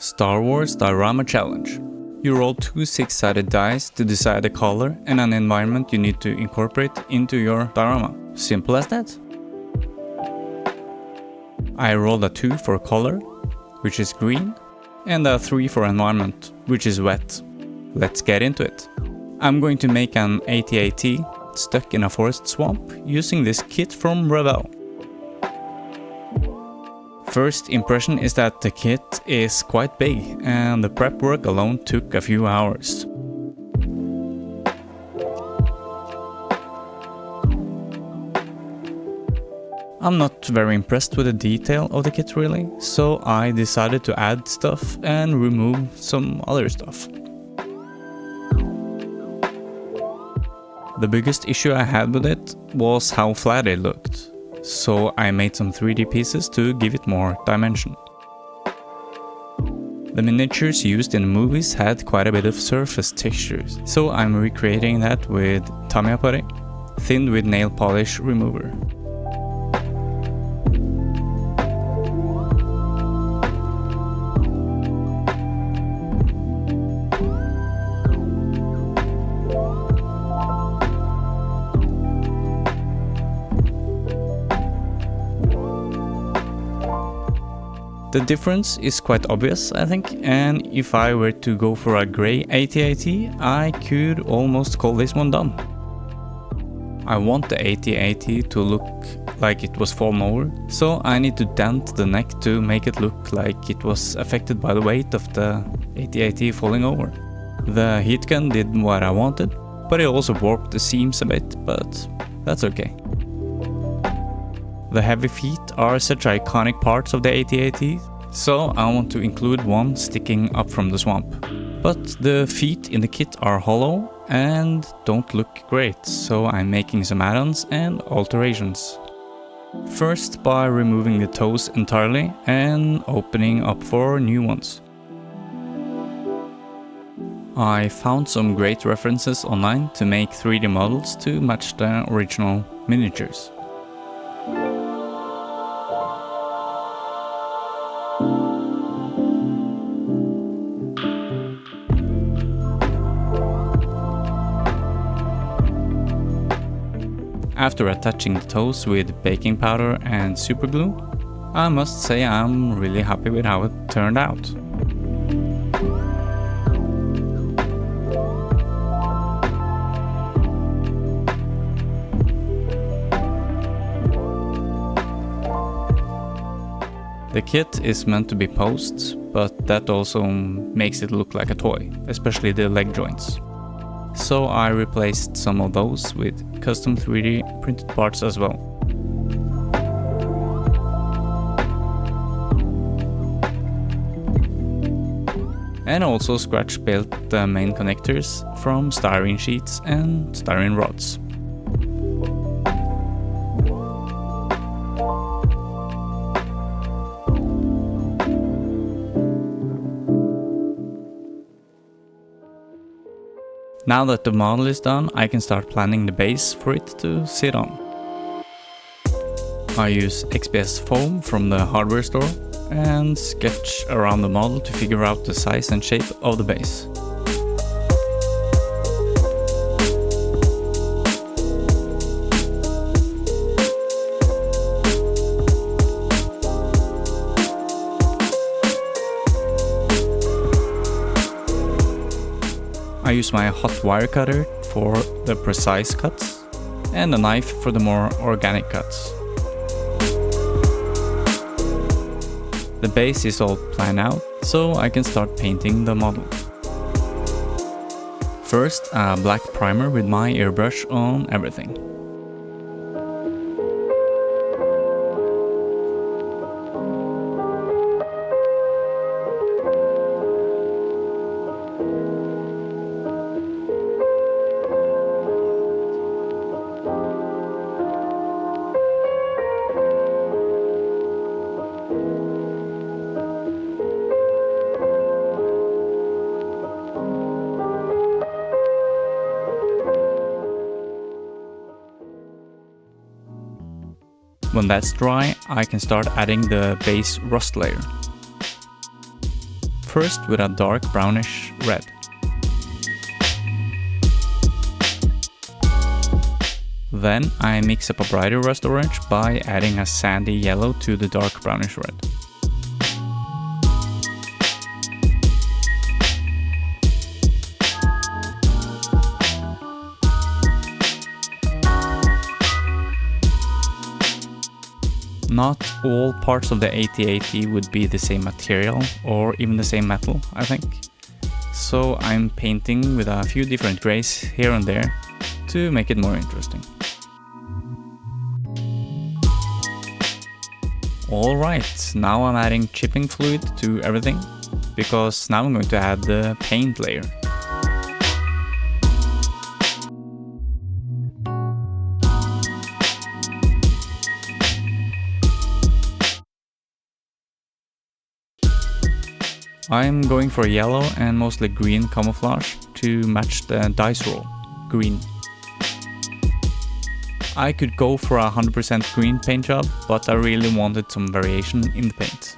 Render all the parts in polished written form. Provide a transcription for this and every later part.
Star Wars Diorama Challenge. You roll 2 6-sided dice to decide a color and an environment you need to incorporate into your diorama. Simple as that. I rolled a 2 for color, which is green, and a 3 for environment, which is wet. Let's get into it. I'm going to make an AT-AT stuck in a forest swamp using this kit from Revel. First impression is that the kit is quite big and the prep work alone took a few hours. I'm not very impressed with the detail of the kit really, so I decided to add stuff and remove some other stuff. The biggest issue I had with it was how flat it looked. So I made some 3D pieces to give it more dimension. The miniatures used in the movies had quite a bit of surface textures, so I'm recreating that with tamiapare, thinned with nail polish remover. The difference is quite obvious, I think, and if I were to go for a grey AT-AT, I could almost call this one done. I want the AT-AT to look like it was fallen over, so I need to dent the neck to make it look like it was affected by the weight of the AT-AT falling over. The heat gun did what I wanted, but it also warped the seams a bit, but that's okay. The heavy feet are such iconic parts of the AT-AT, so I want to include one sticking up from the swamp. But the feet in the kit are hollow and don't look great, so I'm making some add-ons and alterations. First by removing the toes entirely and opening up for new ones. I found some great references online to make 3D models to match the original miniatures. After attaching the toes with baking powder and superglue, I must say I'm really happy with how it turned out. The kit is meant to be posed, but that also makes it look like a toy, especially the leg joints. So I replaced some of those with custom 3D printed parts as well. And also scratch built the main connectors from styrene sheets and styrene rods. Now that the model is done, I can start planning the base for it to sit on. I use XPS foam from the hardware store and sketch around the model to figure out the size and shape of the base. I use my hot wire cutter for the precise cuts and a knife for the more organic cuts. The base is all planned out, so I can start painting the model. First, a black primer with my airbrush on everything. When that's dry, I can start adding the base rust layer. first with a dark brownish red. Then I mix up a brighter rust orange by adding a sandy yellow to the dark brownish red. Not all parts of the 8080 would be the same material or even the same metal, I think. So I'm painting with a few different grays here and there to make it more interesting. Alright, now I'm adding chipping fluid to everything, because now I'm going to add the paint layer. I'm going for yellow and mostly green camouflage to match the dice roll, green. I could go for a 100% green paint job, but I really wanted some variation in the paint.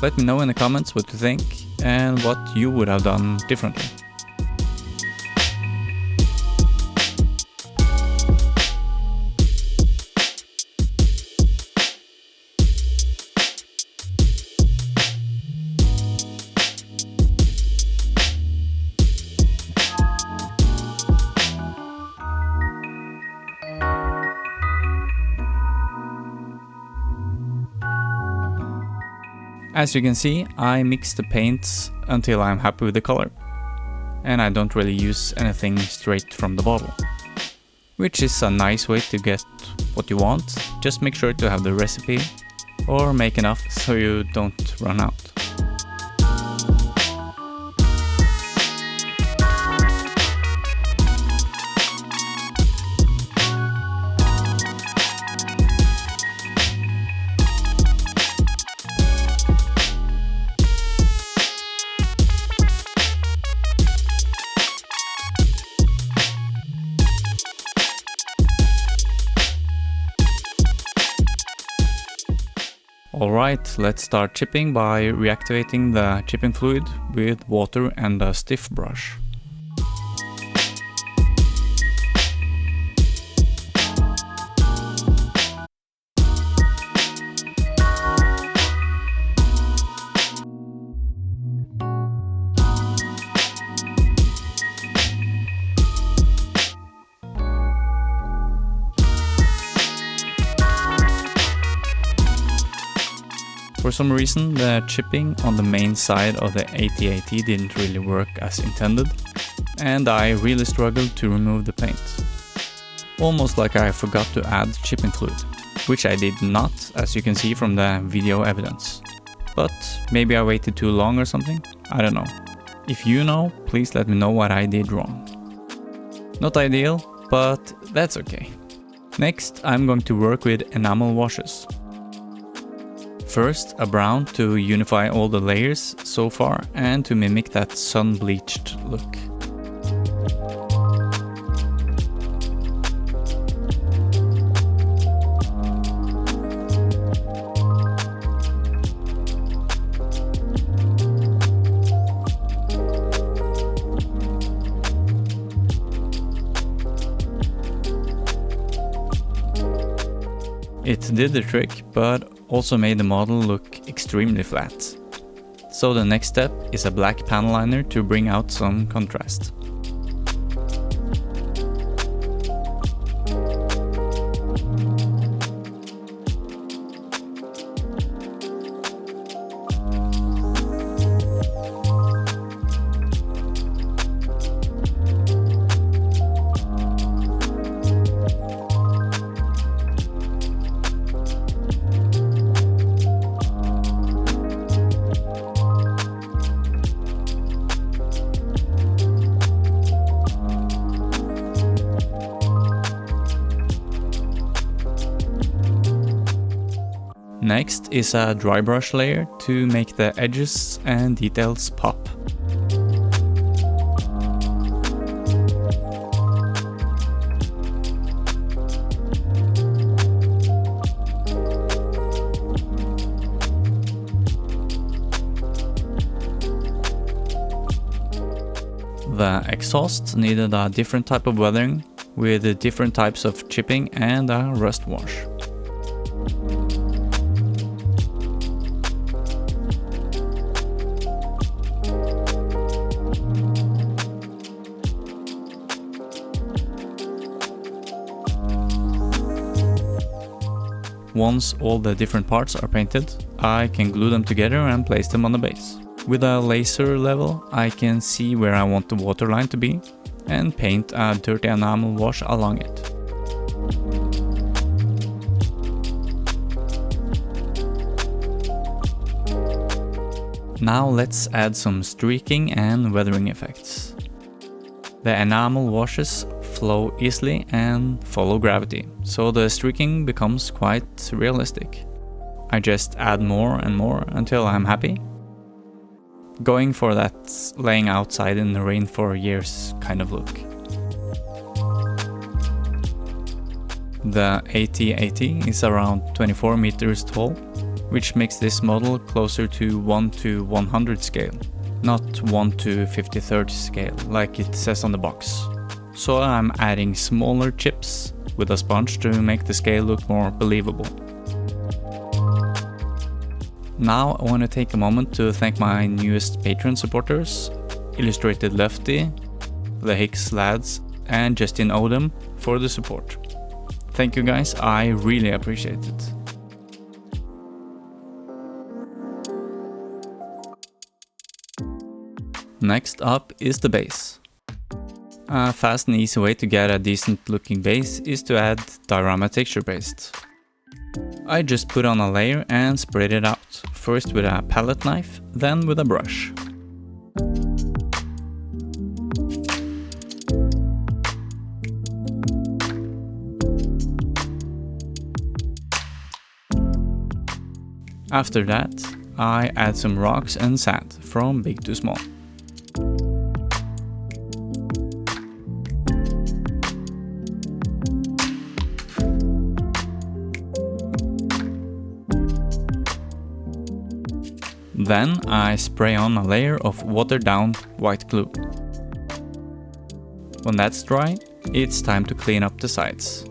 Let me know in the comments what you think and what you would have done differently. As you can see, I mix the paints until I'm happy with the color. And I don't really use anything straight from the bottle. Which is a nice way to get what you want. Just make sure to have the recipe or make enough so you don't run out. Alright, let's start chipping by reactivating the chipping fluid with water and a stiff brush. For some reason, the chipping on the main side of the 8080 didn't really work as intended, and I really struggled to remove the paint. Almost like I forgot to add chipping fluid, which I did not, as you can see from the video evidence. But maybe I waited too long or something? I don't know. If you know, please let me know what I did wrong. Not ideal, but that's okay. Next, I'm going to work with enamel washes. First, a brown to unify all the layers so far and to mimic that sun-bleached look. It did the trick, but also made the model look extremely flat. So the next step is a black panel liner to bring out some contrast. Next is a dry brush layer to make the edges and details pop. The exhaust needed a different type of weathering with different types of chipping and a rust wash. Once all the different parts are painted, I can glue them together and place them on the base. With a laser level, I can see where I want the waterline to be and paint a dirty enamel wash along it. Now let's add some streaking and weathering effects. The enamel washes flow easily and follow gravity, so the streaking becomes quite realistic. I just add more and more until I'm happy. Going for that laying outside in the rain for years kind of look. The AT-80 is around 24 meters tall, which makes this model closer to 1:100 scale, not 1:53 scale like it says on the box. So I'm adding smaller chips with a sponge to make the scale look more believable. Now I want to take a moment to thank my newest Patreon supporters, Illustrated Lefty, the Hicks Lads, and Justin Odom for the support. Thank you guys, I really appreciate it. Next up is the base. A fast and easy way to get a decent looking base is to add Diorama texture paste. I just put on a layer and spread it out, first with a palette knife, then with a brush. After that, I add some rocks and sand from big to small. Then I spray on a layer of watered down white glue. When that's dry, it's time to clean up the sides.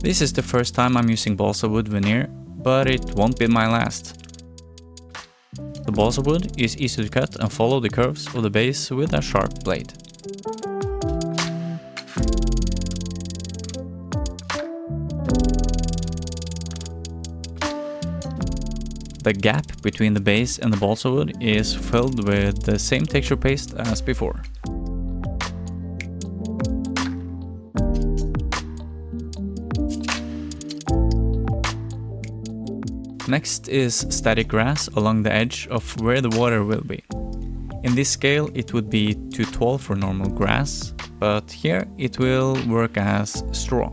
This is the first time I'm using balsa wood veneer, but it won't be my last. The balsa wood is easy to cut and follow the curves of the base with a sharp blade. The gap between the base and the balsa wood is filled with the same texture paste as before. Next is static grass along the edge of where the water will be. In this scale it would be too tall for normal grass, but here it will work as straw.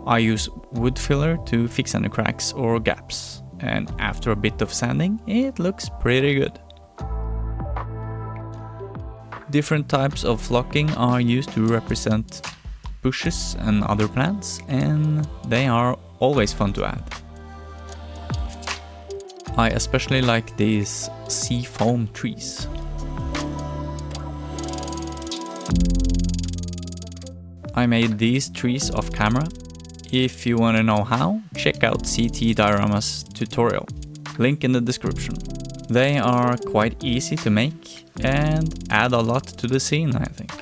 I use wood filler to fix any cracks or gaps, and after a bit of sanding, it looks pretty good. Different types of flocking are used to represent bushes and other plants, and they are always fun to add. I especially like these sea foam trees. I made these trees off camera. If you want to know how, check out CT Dioramas tutorial, link in the description. They are quite easy to make and add a lot to the scene, I think.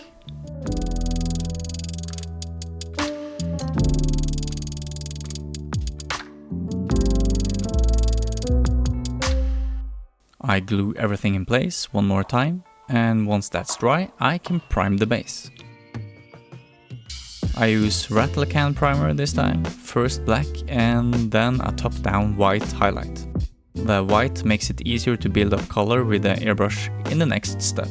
I glue everything in place one more time, and once that's dry, I can prime the base. I use rattle can primer this time, first black and then a top-down white highlight. The white makes it easier to build up color with the airbrush in the next step.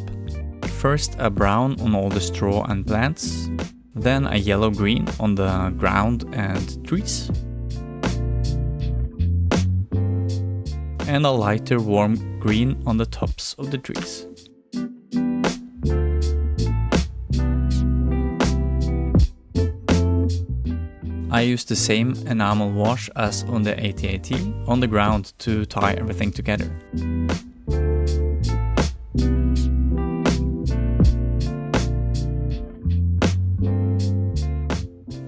First a brown on all the straw and plants, then a yellow-green on the ground and trees, and a lighter warm green on the tops of the trees. I used the same enamel wash as on the 8080 on the ground to tie everything together.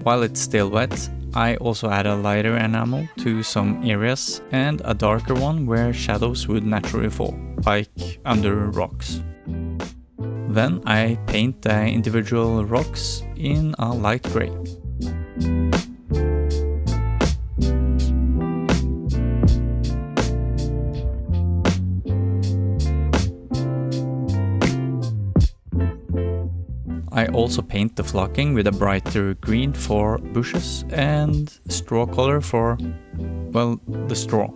While it's still wet, I also add a lighter enamel to some areas and a darker one where shadows would naturally fall, like under rocks. Then I paint the individual rocks in a light grey. I also paint the flocking with a brighter green for bushes and straw color for, well, the straw.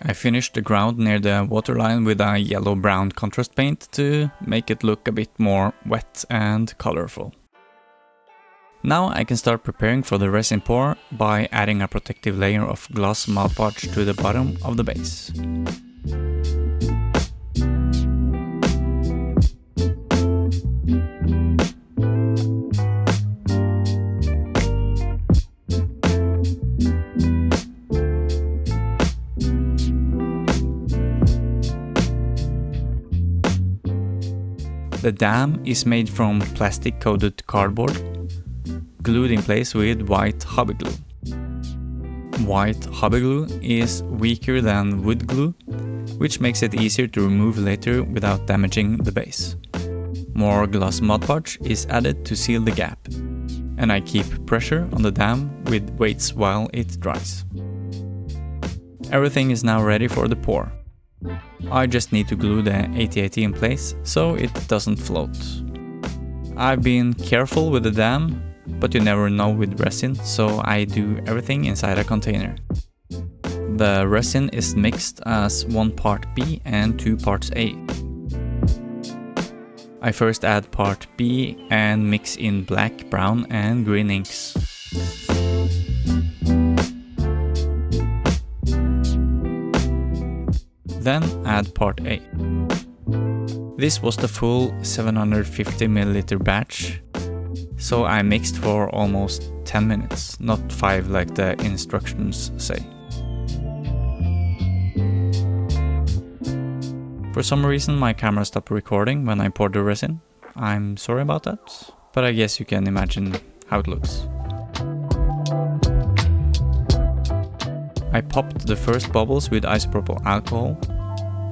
I finished the ground near the waterline with a yellow-brown contrast paint to make it look a bit more wet and colorful. Now I can start preparing for the resin pour by adding a protective layer of glass Mod Podge to the bottom of the base. The dam is made from plastic-coated cardboard, glued in place with white hobby glue. White hobby glue is weaker than wood glue, which makes it easier to remove later without damaging the base. More glass Mod Podge is added to seal the gap, and I keep pressure on the dam with weights while it dries. Everything is now ready for the pour. I just need to glue the 8080 in place so it doesn't float. I've been careful with the dam, but you never know with resin, so I do everything inside a container. The resin is mixed as 1 part B and 2 parts A. I first add part B and mix in black, brown and green inks. Then add part A. This was the full 750 ml batch, so I mixed for almost 10 minutes, not 5 like the instructions say. For some reason my camera stopped recording when I poured the resin. I'm sorry about that, but I guess you can imagine how it looks. I popped the first bubbles with isopropyl alcohol,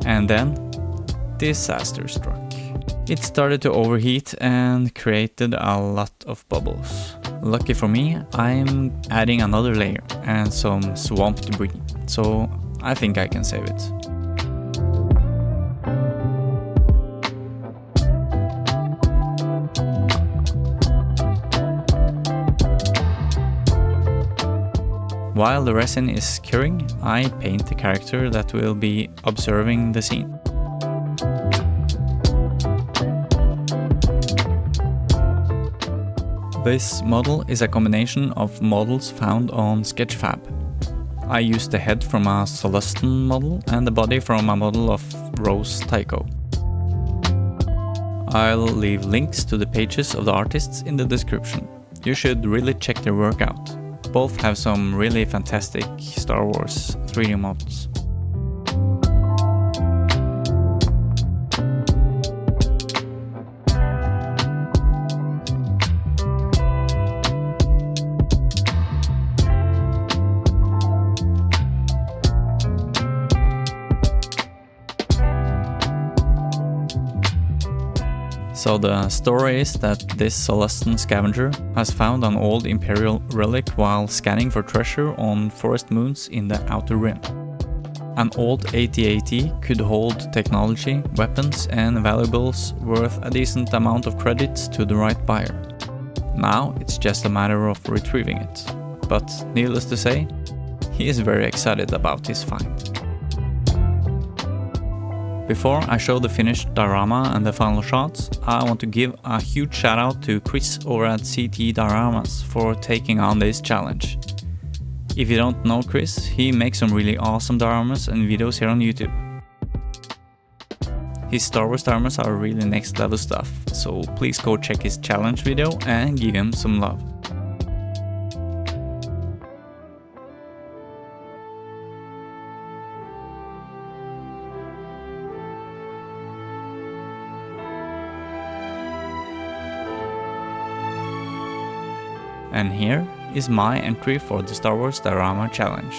and then disaster struck. It started to overheat and created a lot of bubbles. Lucky for me, I'm adding another layer and some swamp debris, so I think I can save it. While the resin is curing, I paint the character that will be observing the scene. This model is a combination of models found on Sketchfab. I used the head from a Celestin model and the body from a model of Rose Tycho. I'll leave links to the pages of the artists in the description. You should really check their work out. Both have some really fantastic Star Wars 3D models. So the story is that this Celestin scavenger has found an old Imperial relic while scanning for treasure on forest moons in the Outer Rim. An old AT-AT could hold technology, weapons and valuables worth a decent amount of credits to the right buyer. Now it's just a matter of retrieving it. but needless to say, he is very excited about his find. Before I show the finished diorama and the final shots, I want to give a huge shout out to Chris over at Dioramas for taking on this challenge. If you don't know Chris, he makes some really awesome dioramas and videos here on YouTube. His Star Wars dioramas are really next level stuff, so please go check his challenge video and give him some love. And here is my entry for the Star Wars Diorama Challenge.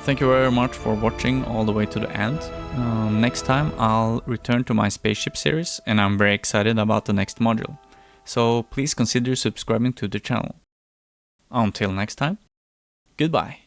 Thank you very much for watching all the way to the end. Next time I'll return to my spaceship series and I'm very excited about the next module. So please consider subscribing to the channel. Until next time, goodbye.